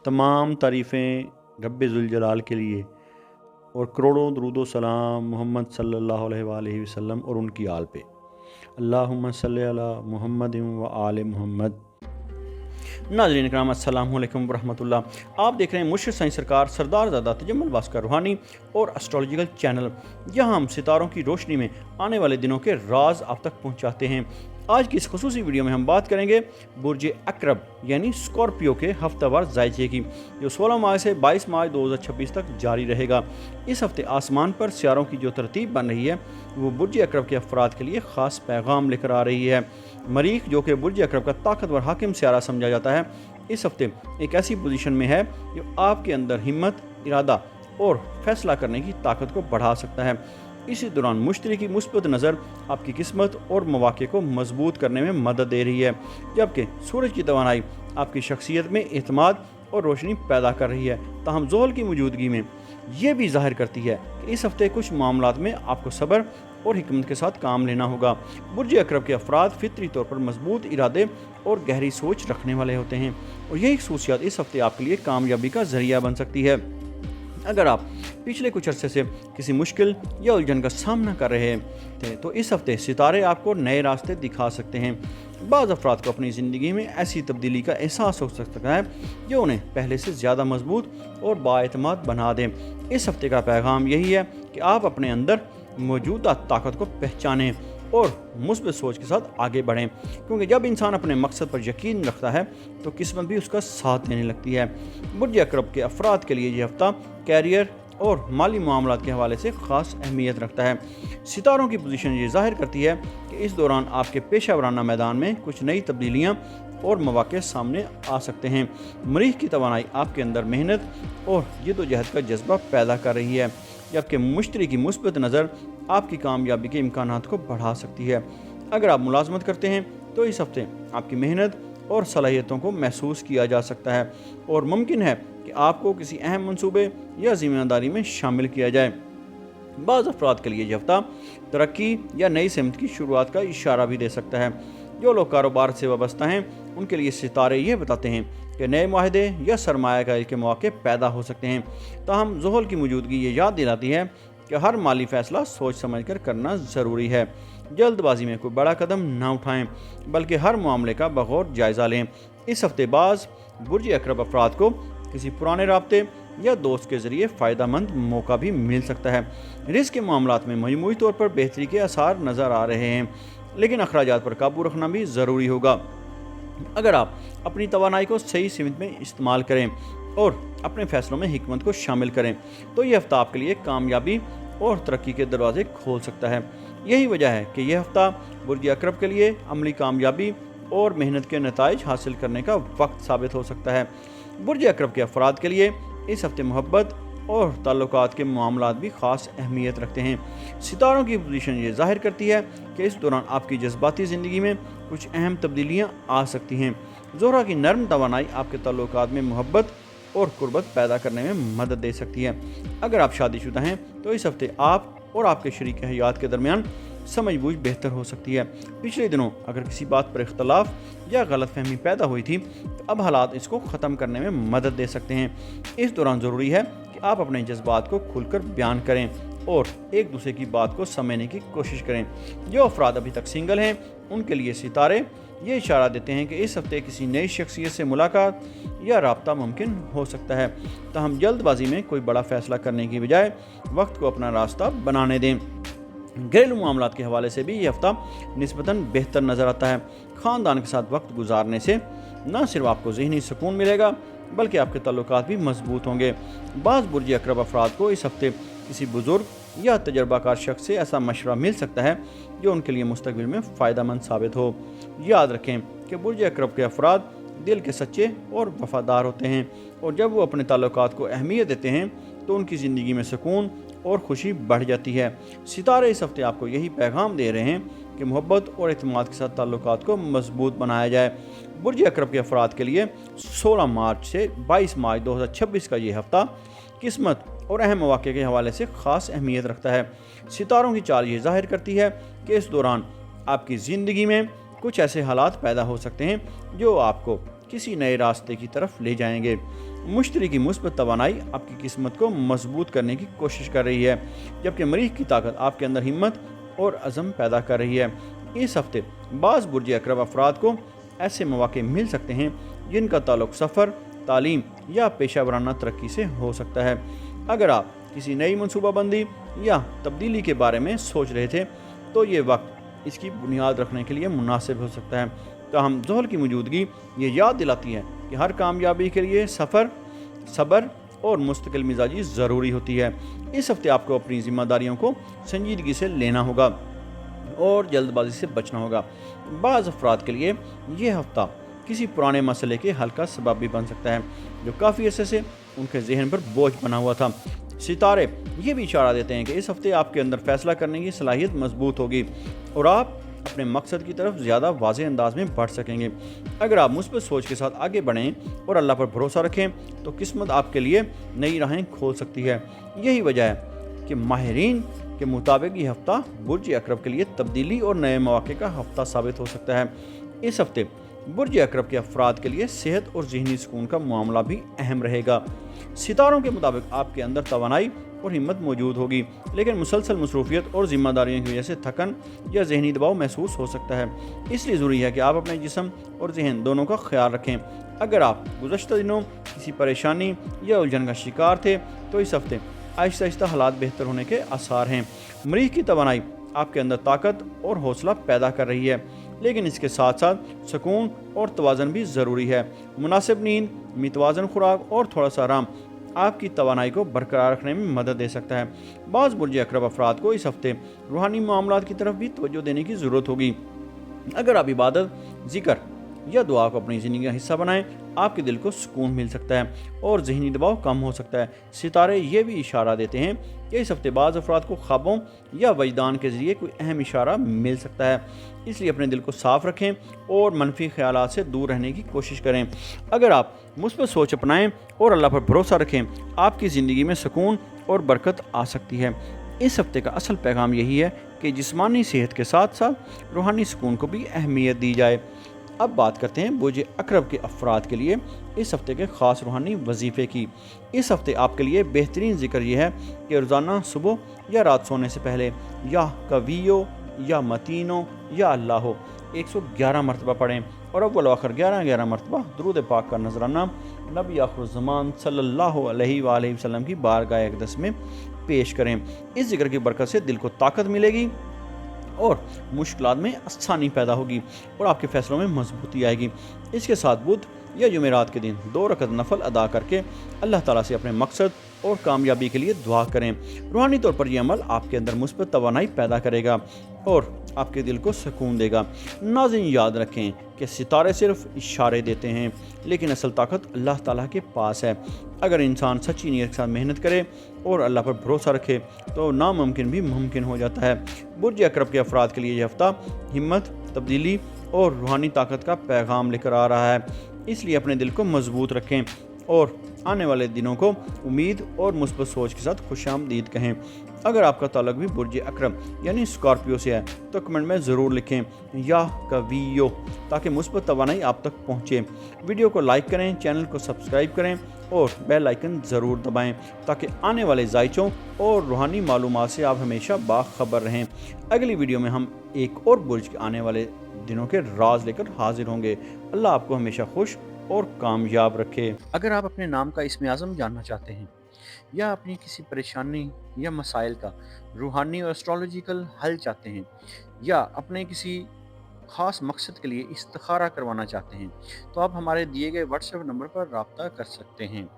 तमाम तारीफ़ें रब्बे ज़ुल जलाल के लिए और करोड़ों दरूद व सलाम मोहम्मद सल्लल्लाहु अलैहि वसल्लम और उनकी आल पे। अल्लाहुम्मा सल्लि अला मुहम्मद व आले मुहम्मद। नाज़रीन इकराम अस्सलामु अलैकुम वरहमतुल्लाह। आप देख रहे हैं मुर्शिद साईं सरकार सरदारज़ादा तजम्मुल बास्कर रूहानी और एस्ट्रोलॉजिकल चैनल, जहां हम सितारों की रोशनी में आने वाले दिनों के राज आप तक पहुंचाते हैं। आज की इस खुसूसी वीडियो में हम बात करेंगे बुर्ज अकरब यानी स्कॉर्पियो के हफ्तावार जायजे की, जो 16 मार्च से 22 मार्च 2026 तक जारी रहेगा। इस हफ्ते आसमान पर सियारों की जो तरतीब बन रही है वो बुर्ज अकरब के अफराद के लिए ख़ास पैगाम लेकर आ रही है। मरीख, जो कि बुर्ज अकरब का ताकतवर हाकिम सियारा समझा जाता है, इस हफ्ते एक ऐसी पोजीशन में है जो आपके अंदर हिम्मत, इरादा और फैसला करने की ताकत को बढ़ा सकता है। इसी दौरान मुश्तरी की मुस्बत नज़र आपकी किस्मत और मौक़े को मजबूत करने में मदद दे रही है, जबकि सूरज की तवानाई आपकी शख्सियत में एतमाद और रोशनी पैदा कर रही है। ताहम ज़ोहल की मौजूदगी में ये भी ज़ाहिर करती है कि इस हफ्ते कुछ मामलात में आपको सब्र और हिकमत के साथ काम लेना होगा। बुर्ज अकरब के अफराद फितरी तौर पर मजबूत इरादे और गहरी सोच रखने वाले होते हैं, और यही खसूसियात इस हफ्ते आपके लिए कामयाबी का ज़रिया बन सकती है। अगर आप पिछले कुछ अरसे से किसी मुश्किल या उलझन का सामना कर रहे थे तो इस हफ्ते सितारे आपको नए रास्ते दिखा सकते हैं। बाज़ अफराद को अपनी ज़िंदगी में ऐसी तब्दीली का एहसास हो सकता है जो उन्हें पहले से ज़्यादा मजबूत और बाएतमाद बना दें। इस हफ्ते का पैगाम यही है कि आप अपने अंदर मौजूदा ताकत को पहचानें और मुस्बित सोच के साथ आगे बढ़ें, क्योंकि जब इंसान अपने मकसद पर यकीन रखता है तो किस्मत भी उसका साथ देने लगती है। बुर्ज अकरब के अफराद के लिए ये हफ्ता कैरियर और माली मामलात के हवाले से ख़ास अहमियत रखता है। सितारों की पोजीशन ये ज़ाहिर करती है कि इस दौरान आपके पेशा वराना मैदान में कुछ नई तब्दीलियाँ और मौक़े सामने आ सकते हैं। मरीख की तवानाई आपके अंदर मेहनत और जद्दोजहद का जज्बा पैदा कर रही है, जबकि मुश्तरी की मुस्बत नज़र आपकी कामयाबी के इम्कानात को बढ़ा सकती है। अगर आप मुलाजमत करते हैं तो इस हफ्ते आपकी मेहनत और सलाहियतों को महसूस किया जा सकता है, और मुमकिन है कि आपको किसी अहम मंसूबे या जिम्मेदारी में शामिल किया जाए। बाज़ अफराद के लिए यह हफ्ता तरक्की या नई सिमत की शुरुआत का इशारा भी दे सकता है। जो लोग कारोबार से वाबस्ता हैं उनके लिए सितारे ये बताते हैं कि नए माहदे या सरमायाकारी के मौके पैदा हो सकते हैं। ताहम ज़ोहल की मौजूदगी ये याद दिलाती है कि हर माली फ़ैसला सोच समझ कर करना ज़रूरी है। जल्दबाजी में कोई बड़ा कदम ना उठाएं, बल्कि हर मामले का बगौर जायज़ा लें। इस हफ्ते बाज़ बुर्ज अकरब अफराद को किसी पुराने राब्ते या दोस्त के ज़रिए फ़ायदेमंद मौका भी मिल सकता है। रिस्क के मामलात में मजमूई तौर पर बेहतरी के आसार नज़र आ रहे हैं, लेकिन अखराजात पर काबू रखना भी ज़रूरी होगा। अगर आप अपनी तवानाई को सही सीमित में इस्तेमाल करें और अपने फ़ैसलों में हिकमत को शामिल करें तो यह हफ्ता आपके लिए कामयाबी और तरक्की के दरवाजे खोल सकता है। यही वजह है कि यह हफ्ता बुर्ज अकरब के लिए अमली कामयाबी और मेहनत के नताइज हासिल करने का वक्त साबित हो सकता है। बुर्ज अकरब के अफराद के लिए इस हफ्ते मोहब्बत और ताल्लुकात के मामलात भी ख़ास अहमियत रखते हैं। सितारों की पोजीशन ये ज़ाहिर करती है कि इस दौरान आपकी जज्बाती ज़िंदगी में कुछ अहम तब्दीलियाँ आ सकती हैं। ज़ोहरा की नरम तवानाई आपके ताल्लुकात में मोहब्बत और कुर्बत पैदा करने में मदद दे सकती है। अगर आप शादीशुदा हैं तो इस हफ्ते आप और आपके शरीक हयात के दरमियान समझ बूझ बेहतर हो सकती है। पिछले दिनों अगर किसी बात पर इख्तलाफ या गलतफहमी पैदा हुई थी तो अब हालात इसको ख़त्म करने में मदद दे सकते हैं। इस दौरान ज़रूरी है कि आप अपने जज्बात को खुलकर बयान करें और एक दूसरे की बात को समझने की कोशिश करें। जो अफराद अभी तक सिंगल हैं उनके लिए सितारे ये इशारा देते हैं कि इस हफ्ते किसी नई शख्सियत से मुलाकात या राब्ता मुमकिन हो सकता है। ताहम जल्दबाजी में कोई बड़ा फ़ैसला करने की बजाय वक्त को अपना रास्ता बनाने दें। घरेलू मामलात के हवाले से भी ये हफ्ता निस्बतन बेहतर नज़र आता है। ख़ानदान के साथ वक्त गुजारने से न सिर्फ आपको ज़हनी सुकून मिलेगा बल्कि आपके ताल्लुकात भी मजबूत होंगे। बाज़ बुर्ज अकरब अफराद को इस हफ्ते किसी बुज़ुर्ग या तजर्बाकार शख्स से ऐसा मशवरा मिल सकता है जो उनके लिए मुस्तकबिल में फ़ायदेमंद साबित हो। याद रखें कि बुर्ज अकरब के अफराद दिल के सच्चे और वफ़ादार होते हैं, और जब वो अपने ताल्लुकात को अहमियत देते हैं तो उनकी ज़िंदगी में सुकून और खुशी बढ़ जाती है। सितारे इस हफ्ते आपको यही पैगाम दे रहे हैं कि मोहब्बत और एतमाद के साथ ताल्लुकात को मजबूत बनाया जाए। बुर्ज अकरब के अफराद के लिए 16 मार्च से 22 मार्च 2026 का ये हफ्ता किस्मत और अहम मौक़े के हवाले से ख़ास अहमियत रखता है। सितारों की चाल ये ज़ाहिर करती है कि इस दौरान आपकी ज़िंदगी में कुछ ऐसे हालात पैदा हो सकते हैं जो आपको किसी नए रास्ते की तरफ ले जाएंगे। मुश्तरी की मुस्बत तवानाई आपकी किस्मत को मजबूत करने की कोशिश कर रही है, जबकि मरीख की ताकत आपके अंदर हिम्मत और अज़म पैदा कर रही है। इस हफ्ते बाज़ बुर्ज अक़रब अफराद को ऐसे मौके मिल सकते हैं जिनका ताल्लुक सफ़र, तालीम या पेशा वराना तरक्की से हो सकता है। अगर आप किसी नई मनसूबाबंदी या तब्दीली के बारे में सोच रहे थे तो ये वक्त इसकी बुनियाद रखने के लिए मुनासिब हो सकता है। ताहम ज़ोहल की मौजूदगी ये याद दिलाती है कि हर कामयाबी के लिए सफ़र, सब्र और मुस्तकिल मिजाजी ज़रूरी होती है। इस हफ्ते आपको अपनी ज़िम्मेदारियों को संजीदगी से लेना होगा और जल्दबाजी से बचना होगा। बाज़ अफराद के लिए ये हफ्ता किसी पुराने मसले के हल का सबब भी बन सकता है जो काफ़ी अरसे से उनके जहन पर बोझ बना हुआ था। सितारे ये भी इशारा देते हैं कि इस हफ्ते आपके अंदर फैसला करने की सलाहियत मजबूत होगी और आप अपने मकसद की तरफ ज़्यादा वाज़ेह अंदाज में बढ़ सकेंगे। अगर आप मुस्बत सोच के साथ आगे बढ़ें और अल्लाह पर भरोसा रखें तो किस्मत आपके लिए नई राहें खोल सकती है। यही वजह है कि माहिरीन के मुताबिक ये हफ्ता बुर्ज अक़रब के लिए तब्दीली और नए मौके का हफ्ता साबित हो सकता है। इस हफ्ते बुर्ज अक़रब के अफराद के लिए सेहत और ज़हनी सुकून का मामला भी अहम रहेगा। सितारों के मुताबिक आपके अंदर तवानाई और हिम्मत मौजूद होगी, लेकिन मुसलसल मसरूफियत और ज़िम्मेदारियों की वजह से थकन या ज़हनी दबाव महसूस हो सकता है। इसलिए ज़रूरी है कि आप अपने जिस्म और जहन दोनों का ख्याल रखें। अगर आप गुज़श्ता दिनों किसी परेशानी या उलझन का शिकार थे तो इस हफ्ते आहिस्ता आहिस्ता हालात बेहतर होने के आसार हैं। मरीज़ की तवानाई आपके अंदर ताकत और हौसला पैदा कर रही है, लेकिन इसके साथ साथ सुकून और तवाज़न भी ज़रूरी है। मुनासिब नींद, मितवाज़न खुराक और थोड़ा सा आराम आपकी तवानाई को बरकरार रखने में मदद दे सकता है। बाज़ बुर्ज अक़रब अफराद को इस हफ्ते रूहानी मामलात की तरफ भी तवज्जो देने की ज़रूरत होगी। अगर आप इबादत, ज़िक्र या दुआ को अपनी ज़िंदगी का हिस्सा बनाएं, आपके दिल को सुकून मिल सकता है और ज़हनी दबाव कम हो सकता है। सितारे ये भी इशारा देते हैं कि इस हफ्ते बाज़ अफराद को ख्वाबों या वजदान के ज़रिए कोई अहम इशारा मिल सकता है। इसलिए अपने दिल को साफ़ रखें और मनफी ख्यालात से दूर रहने की कोशिश करें। अगर आप मुस्बत सोच अपनाएं और अल्लाह पर भरोसा रखें, आपकी ज़िंदगी में सुकून और बरकत आ सकती है। इस हफ्ते का असल पैगाम यही है कि जिस्मानी सेहत के साथ साथ रूहानी सुकून को भी अहमियत दी जाए। अब बात करते हैं बुर्ज अक़रब के अफराद के लिए इस हफ्ते के ख़ास रूहानी वजीफ़े की। इस हफ्ते आपके लिए बेहतरीन ज़िक्र यह है कि रोज़ाना सुबह या रात सोने से पहले या कवियो या मतीनो या अल्लाहो 111 मरतबा पढ़ें और अव्वल व आखिर 11-11 मरतबा दुरूद पाक का नजराना नबी आखिरुज़्ज़मान सल्लल्लाहु अलैहि वसल्लम की बारगाह अक़दस में पेश करें। इस ज़िक्र की बरकत से दिल को ताकत मिलेगी और मुश्किलात में आसानी पैदा होगी और आपके फैसलों में मजबूती आएगी। इसके साथ बुध या जुमेरात के दिन 2 रकत नफल अदा करके अल्लाह ताला से अपने मकसद और कामयाबी के लिए दुआ करें। रूहानी तौर पर यह अमल आपके अंदर मुस्बत तवानाई पैदा करेगा और आपके दिल को सुकून देगा। नाज़रीन, याद रखें कि सितारे सिर्फ इशारे देते हैं, लेकिन असल ताकत अल्लाह ताला के पास है। अगर इंसान सच्ची नीयत के साथ मेहनत करे और अल्लाह पर भरोसा रखे तो नामुमकिन भी मुमकिन हो जाता है। बुर्ज अक़रब के अफराद के लिए यह हफ्ता हिम्मत, तब्दीली और रूहानी ताकत का पैगाम लेकर आ रहा है। इसलिए अपने दिल को मजबूत रखें और आने वाले दिनों को उम्मीद और मुस्बत सोच के साथ खुशामदीद कहें। अगर आपका ताल्लुक भी बुर्ज अक़रब यानी स्कॉर्पियो से है तो कमेंट में ज़रूर लिखें या कवियो, ताकि मुस्बत तवानाई आप तक पहुँचे। वीडियो को लाइक करें, चैनल को सब्सक्राइब करें और बेल आइकन ज़रूर दबाएं ताकि आने वाले जायचों और रूहानी मालूमात से आप हमेशा बाखबर रहें। अगली वीडियो में हम एक और बुर्ज के आने वाले दिनों के राज लेकर हाजिर होंगे। अल्लाह आपको हमेशा खुश और कामयाब रखे। अगर आप अपने नाम का इस्म आज़म जानना चाहते हैं या अपनी किसी परेशानी या मसाइल का रूहानी और एस्ट्रोलॉजिकल हल चाहते हैं या अपने किसी ख़ास मकसद के लिए इस्तिखारा करवाना चाहते हैं तो आप हमारे दिए गए व्हाट्सएप नंबर पर रब्ता कर सकते हैं।